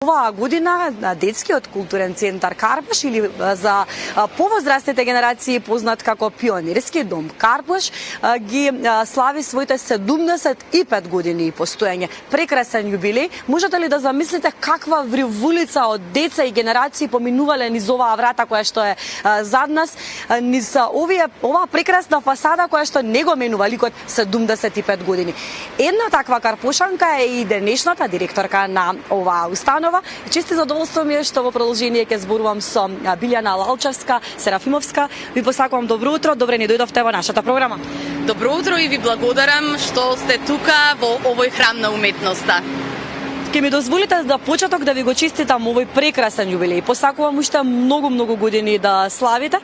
оваа година детскиот културен центар Карпош или за повозрастните генерации познат како Пионерски дом Карпош ги слави своите 75 години постоење. Прекрасен юбилеј. Можете ли да замислите каква вривулица од деца и генерации поминувале низ оваа врата која што е зад нас, низ оваа прекрасна фасада која што не го менува ликот 75 години. Една таква карпошанка е и денешната директорка на оваа установа. Често задоволство ми е што во продолжение ќе зборувам со Билјана Лалчевска, Серафимовска. Ви посакувам добро утро, добре ни дојдовте во нашата програма. Добро утро и ви благодарам што сте тука во овој храм на уметноста. Ке ми дозволите да почеток да ви го честитам овој прекрасен јубилеј. Посакувам уште многу години да славите.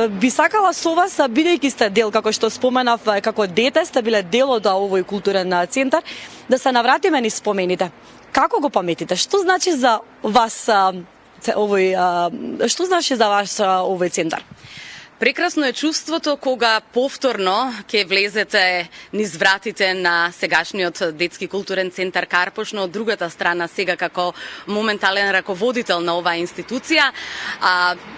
Би сакала со вас, бидејќи сте дел, како што споменав, како дете сте биле дел од овој културен центар, да се навратиме низ спомените. Како го паметите? Што значи за вас овој центар? Прекрасно е чувството кога повторно ќе влезете низ вратите на сегашниот детски културен центар Карпош, но од другата страна сега како моментален раководител на оваа институција.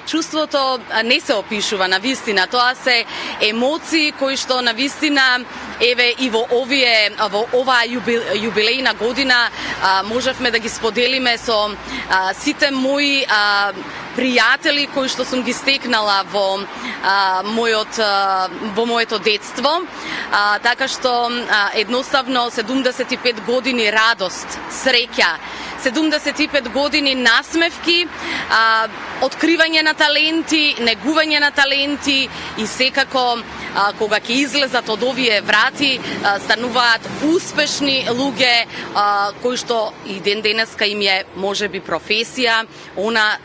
Чувството не се опишува на вистина, тоа се емоции кои што на вистина еве и во оваа јубилејна година можевме да ги споделиме со сите мои пријатели кои што сум ги стекнала во моето детство, така што едноставно 75 години радост, среќа, 75 години насмевки, откривање на таленти, негување на таленти и секако кога ќе излезат од овие врати, стануваат успешни луѓе кои што и ден денеска им е можеби професија, она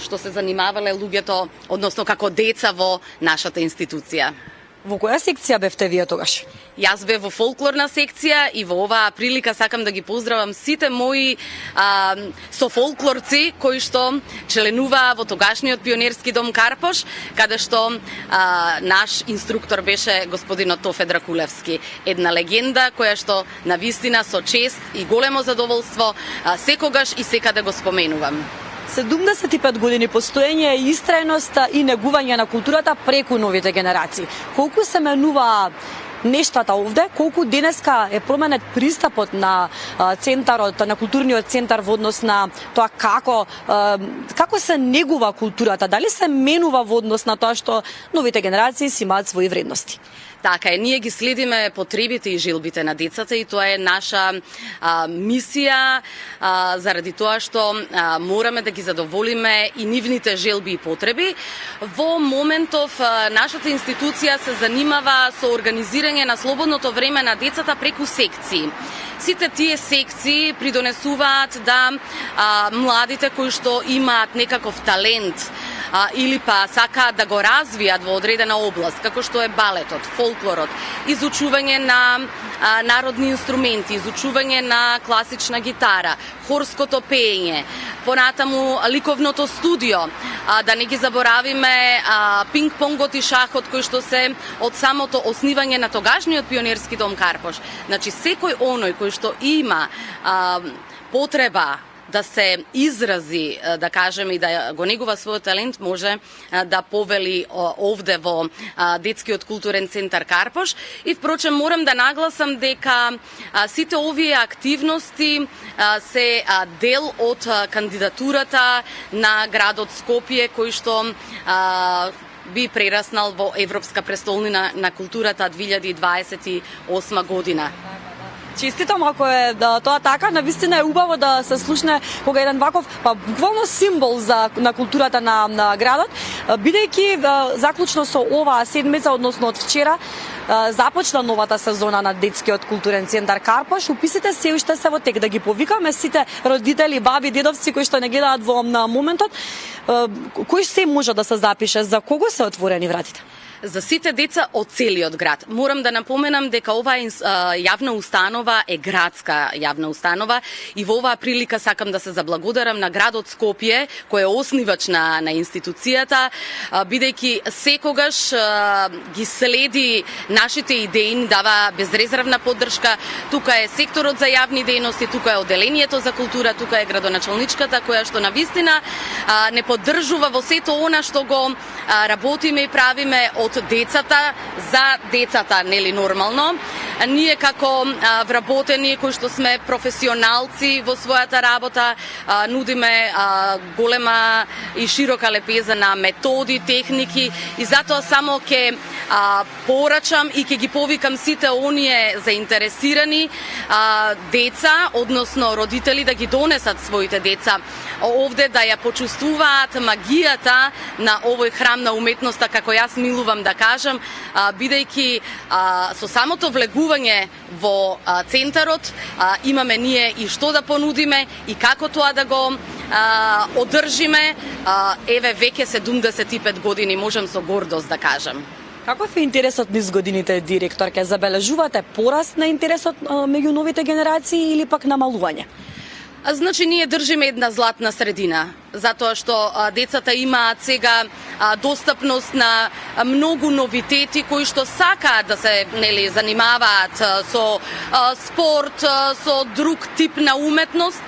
што се занимавале луѓето, односно како деца во нашата институција. Во која секција бевте вие тогаш? Јас бев во фолклорна секција и во оваа прилика сакам да ги поздравам сите мои софолклорци кои што членуваа во тогашниот Пионерски дом Карпош, каде што наш инструктор беше господинот Тофе Дракулевски. Една легенда која што навистина со чест и големо задоволство секогаш и секаде го споменувам. 75 години постоење, истрајност и негување на културата преку новите генерации. Колку се менува нештата овде, колку денеска е променет пристапот на центарот, на културниот центар во однос на тоа како се негува културата, дали се менува во однос на тоа што новите генерации си имаат своји вредности? Така е, ние ги следиме потребите и желбите на децата и тоа е наша мисија, заради тоа што мораме да ги задоволиме и нивните желби и потреби. Во моментов нашата институција се занимава со организирање на слободното време на децата преку секции. Сите тие секции придонесуваат да младите кои што имаат некаков талент или па сакаат да го развијат во одредена област, како што е балетот, фолклорот, изучување на народни инструменти, изучување на класична гитара, хорското пеење, понатаму ликовното студио, да не ги заборавиме пинг-понгот и шахот кои што се од самото основање на тогашниот Пионерски дом Карпош. Значи секој оној кој што има потреба да се изрази, да кажем, и да го негува својот талент, може да повели овде во детскиот културен центар Карпош. И впрочем морам да нагласам дека сите овие активности се дел од кандидатурата на градот Скопје, кој што би прераснал во Европска престолнина на културата 2028 година. Честитам ако е тоа така, навистина е убаво да се слушне кога еден ваков буквално символ на културата на градот, бидејќи заклучно со оваа седмица, односно од вчера, започна новата сезона на детскиот културен центар Карпош. Уписите се уште се во тек, да ги повикаме сите родители, баби, дедовци кои што не гледаат во моментот. Кој се може да се запише, за кого се отворени вратите? за сите деца од целиот град. Морам да напоменам дека оваа јавна установа е градска јавна установа и во оваа прилика сакам да се заблагодарам на градот Скопје, кој е оснивач на институцијата, бидејќи секогаш ги следи нашите идеи, ни дава безрезервна поддршка. Тука е секторот за јавни дејности, тука е одделението за култура, тука е градоначалничката која што навистина не поддржува во сето она што го работиме и правиме од децата за децата, нели нормално. Ние како вработени кои што сме професионалци во својата работа нудиме голема и широка лепеза на методи, техники и затоа само ќе порачам и ќе ги повикам сите оние заинтересирани деца, односно родители да ги донесат своите деца овде да ја почувствуваат магијата на овој храм на уметноста, како јас милувам да кажам, бидејќи со самото влегување во центарот имаме ние и што да понудиме и како тоа да го одржиме. Еве веќе 75 години, можам со гордост да кажам. Каков е интересот низ годините, директор? Ке забележувате пораст на интересот меѓу новите генерации или пак намалување? Значи, ние држиме една златна средина, затоа што децата имаат сега достапност на многу новитети кои што сакаат да се занимаваат со спорт, со друг тип на уметност.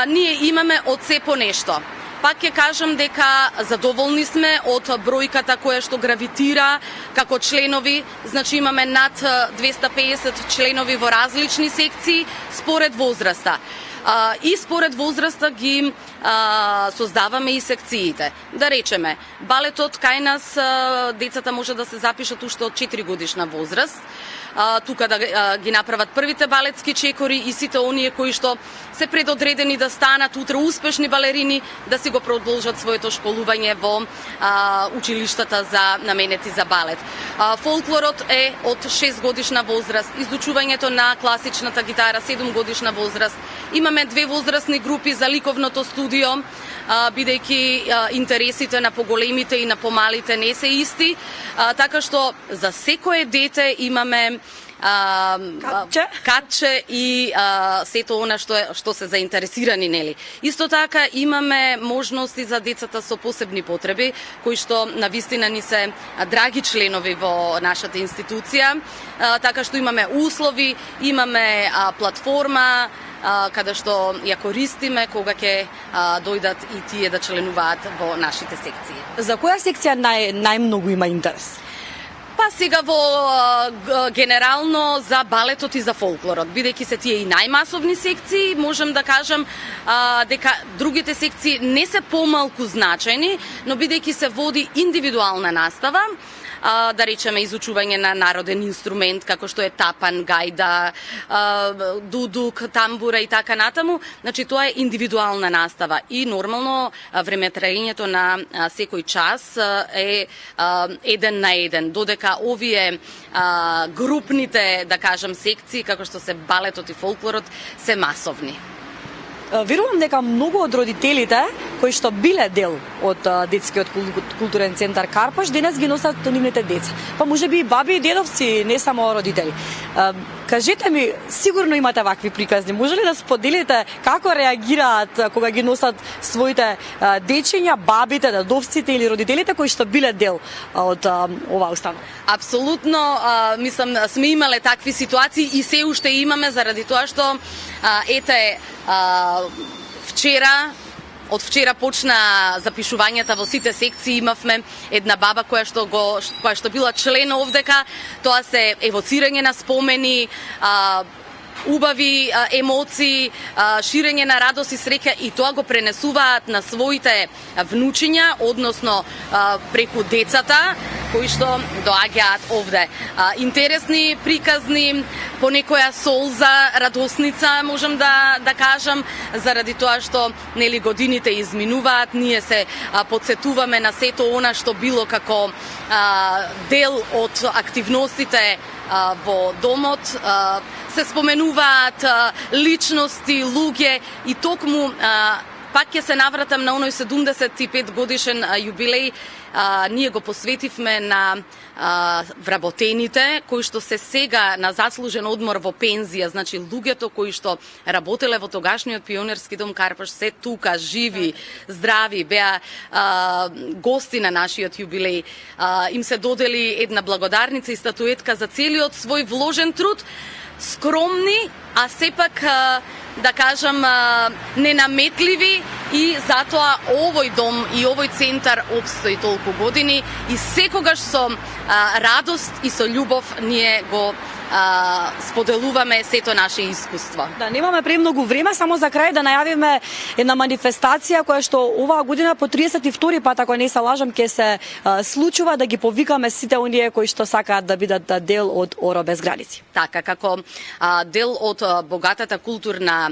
Ние имаме од се по нешто. Пак ќе кажам дека задоволни сме од бројката која што гравитира како членови. Значи имаме над 250 членови во различни секции според возраста. И според возраста ги создаваме и секциите. Да речеме, балетот кај нас децата може да се запишат уште од 4 годишна возраст. Тука да ги направат првите балетски чекори и сите оние кои што се предодредени да станат утре успешни балерини, да си го продолжат своето школување во училиштата за наменети за балет. Фолклорот е од 6 годишна возраст, изучувањето на класичната гитара 7 годишна возраст. Имаме 2 возрастни групи за ликовното студио, бидејќи интересите на поголемите и на помалите не се исти, така што за секое дете имаме катче и сето она што се заинтересирани, нели. Исто така имаме можности за децата со посебни потреби, кои што навистина ни се драги членови во нашата институција, така што имаме услови, имаме платформа каде што ја користиме кога ќе дојдат и тие да членуваат во нашите секции. За која секција најмногу има интерес? Па сега во генерално за балетот и за фолклорот, бидејќи се тие и најмасовни секции, можам да кажам дека другите секции не се помалку значајни, но бидејќи се води индивидуална настава, да речеме изучување на народен инструмент како што е тапан, гајда, дудук, тамбура и така натаму, значи тоа е индивидуална настава и нормално времетраењето на секој час е 1 на 1, додека овие групните, да кажам, секции како што се балетот и фолклорот се масовни. Верувам дека многу од родителите кои што биле дел од детскиот културен центар Карпаш денес ги носат нивните деца. Па можеби и баби и дедовци, не само родители. Кажете ми, сигурно имате вакви приказни. Може ли да споделите како реагираат кога ги носат своите дечиња, бабите, дедовците или родителите кои што биле дел од оваа установа? Апсолутно, мислам, сме имале такви ситуации и се уште имаме заради тоа што од вчера почна запишувањата во сите секции. Имавме една баба која што била член овдека. Тоа се евоцирање на спомени, убави емоции, ширење на радост и среќа и тоа го пренесуваат на своите внучиња, односно преку децата кои што доаѓаат овде. Интересни, приказни, по некоја солза, радосница, можам да кажам, заради тоа што нели годините изминуваат, ние се потсетуваме на сето она што било како дел од активностите во домот, се споменуваат личности, луѓе и токму пак ќе се навратам на оној 75 годишен јубилеј. Ние го посветивме на вработените кои што се сега на заслужен одмор во пензија, значи луѓето кои што работеле во тогашниот пионерски дом Карпаш се тука, живи, здрави, беа гости на нашиот јубилеј. Им се додели една благодарница и статуетка за целиот свој вложен труд, скромни, а сепак да кажам ненаметливи, и затоа овој дом и овој центар опстои толку години и секогаш со радост и со љубов ние го споделуваме сето наше искуство. Да, немаме премногу време, само за крај да најавиме една манифестација која што оваа година по 32 пат, ако не се лажам, ќе се случува, да ги повикаме сите оние кои што сакаат да бидат дел од ОРО без граници. Така, како дел од богатата културна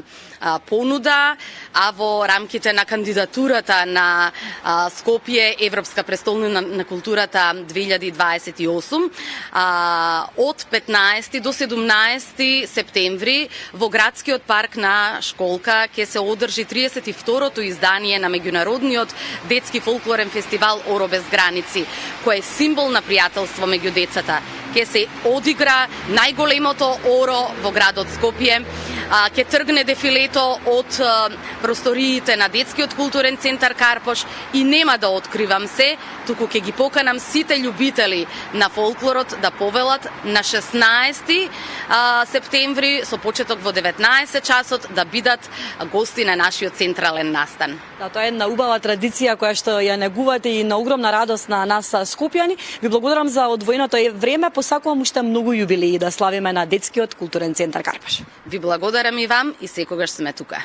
понуда, а во рамките на кандидатурата на Скопје Европска престолнина на културата 2028, од 15 до 17 септември во градскиот парк на Школка ќе се одржи 32-то издание на меѓународниот детски фолклорен фестивал ОРО без граници, кој е символ на пријателство меѓу децата. Ќе се одигра најголемото ОРО во градот Скопје, ќе тргне дефилето од просториите на детскиот културен центар Карпош и нема да откривам се, туку ќе ги поканам сите љубители на фолклорот да повелат на 16 септември со почеток во 19 часот да бидат гости на нашиот централен настан. Да, тоа е една убава традиција која што ја негувате и на огромна радост на нас скопјани. Ви благодарам за одвоеното време, посакувам уште многу јубилеи да славиме на детскиот културен центар Карпаш. Ви благодарам и вам и секогаш сме тука.